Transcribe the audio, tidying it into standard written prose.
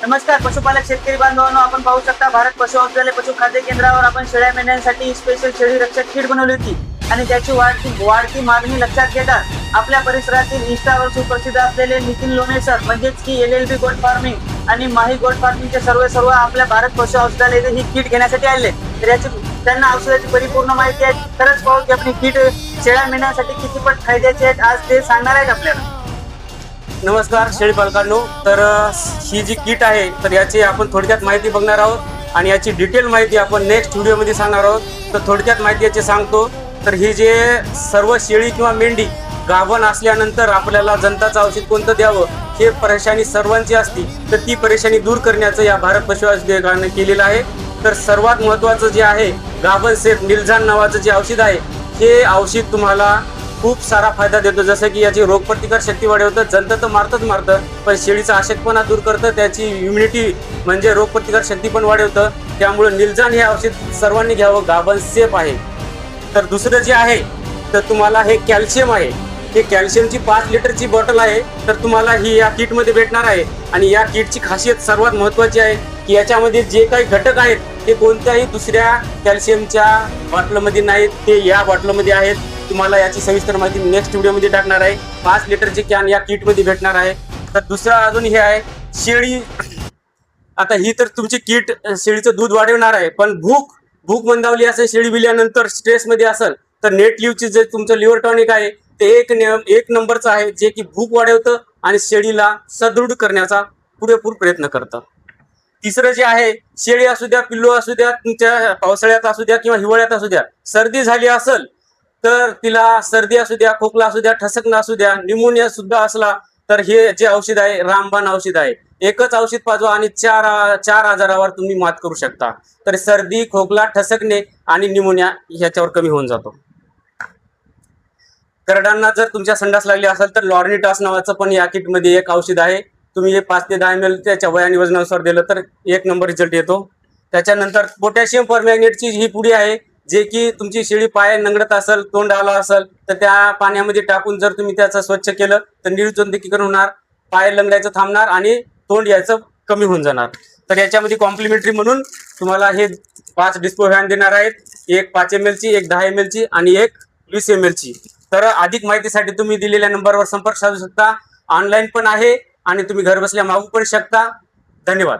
नमस्कार पशुपालक शेतकरी बांधवांनो, आपण पाहू शकता भारत पशु औषधालय पशु खाद्य केंद्रावर आपण शेळ्या मेंढ्यांसाठी स्पेशल शेळी रक्षक किट बनवली होती आणि त्याची वाढती मागणी लक्षात घेता आपल्या परिसरातील इंस्टावर सुप्रसिद्ध असलेले नितीन लोणे सर म्हणजेच की LLB गोट फार्मिंग आणि माही गोट फार्मिंगचे सर्व आपल्या भारत पशु औषधालय ही किट घेण्यासाठी आले. तर याची त्यांना औषधाची परिपूर्ण माहिती आहे. खरंच पाहू की आपली किट शेळ्या मेंढ्यांसाठी किती पट फायद्याची आहेत आज ते सांगणार आहेत आपल्याला. नमस्कार शेळी पालकांनो. तर ही जी किट आहे तर याची आपण थोडक्यात माहिती बघणार आहोत आणि याची डिटेल माहिती आपण नेक्स्ट व्हिडिओमध्ये सांगणार आहोत. तर थोडक्यात माहिती याची सांगतो. तर ही जे सर्व शेळी किंवा मेंढी गाभण असल्यानंतर आपल्याला जंताचं औषध कोणतं द्यावं हे परेशानी सर्वांची असती. तर ती परेशानी दूर करण्याचं या भारत पशु औषधालयाने केलेलं आहे. तर सर्वात महत्त्वाचं जे आहे गाभण सेफ निलझान नावाचं जे औषध आहे हे औषध तुम्हाला खूप सारा फायदा देतो. जसं की याची रोगप्रतिकार शक्ती वाढवतं. जंत तर मारतं पण शेळीचा अशक्तपणा दूर करतं. त्याची इम्युनिटी म्हणजे रोगप्रतिकार शक्ती पण वाढवतं. त्यामुळे निलझान हे औषध सर्वांनी घ्यावं. गाभण सेफ आहे. तर दुसरं जे आहे तर तुम्हाला हे कॅल्शियम आहे. हे कॅल्शियमची 5 लिटरची बॉटल आहे. तर तुम्हाला ही या किटमध्ये भेटणार आहे. आणि या किटची खासियत सर्वात महत्त्वाची आहे की याच्यामध्ये जे काही घटक आहेत ते कोणत्याही दुसऱ्या कॅल्शियमच्या बॉटलमध्ये नाहीत, ते या बॉटलमध्ये आहेत. तुम्हाला याची सविस्तर माहिती नेक्स्ट व्हिडिओमध्ये टाकणार आहे. 5 लिटरची कॅन या किटमध्ये भेटणार आहे. तर दुसरा अजून हे आहे शेळी. आता ही तर तुमची किट शेळीचं दूध वाढवणार आहे, पण भूक मंदावली असेल शेळी बिल्यानंतर स्ट्रेसमध्ये असेल तर नेट लिव्हची जे तुमचं लिव्हर टॉनिक आहे ते एक नंबरचं आहे, जे की भूक वाढवतं आणि शेळीला सदृढ करण्याचा पुरेपूर प्रयत्न करतं. तिसरं जे आहे शेळी असू द्या, पिल्लू असू द्या, तुमच्या पावसाळ्यात असू द्या किंवा हिवाळ्यात असू द्या, सर्दी झाली असेल तर तिला सर्दी असू द्या, खोकला असू द्या, ठसकणं असू द्या, निमोनिया सुद्धा असला तर हे जे औषध आहे रामबाण औषध आहे. एकच औषध पाजवा आणि चार आजारावर तुम्ही मात करू शकता. तर सर्दी, खोकला, ठसकणे आणि निमोनिया ह्याच्यावर कमी होऊन जातो. करडांना जर तुमच्या संडास लागली असेल तर लॉर्निटास नावाचं पण या किटमध्ये एक औषध आहे. तुम्ही हे 5 ते 10 ml त्याच्या वय आणि वजनानुसार दिलं तर 1 नंबर रिझल्ट येतो. त्याच्यानंतर पोटॅशियम परमॅंगनेटची ही पुडी आहे, जे की तुमची शेळी पाय नंगडत असेल, तोंड आला असेल तर त्या पाण्यामध्ये टाकून जर तुम्ही त्याचं स्वच्छ केलं तर निर्जंतुकीकरण होणार, पाय लंगडायचं थांबणार आणि तोंड यायचं कमी होऊन जाणार. तर याच्यामध्ये कॉम्प्लिमेंटरी म्हणून तुम्हाला हे 5 डिस्पो व्हॅन देणार आहेत. एक 5 ml ची, एक 10 ml ची आणि एक 20 ml ची. तर अधिक माहितीसाठी तुम्ही दिलेल्या नंबरवर संपर्क साधू शकता. ऑनलाईन पण आहे आणि तुम्ही घर बसल्या मागू पण शकता. धन्यवाद.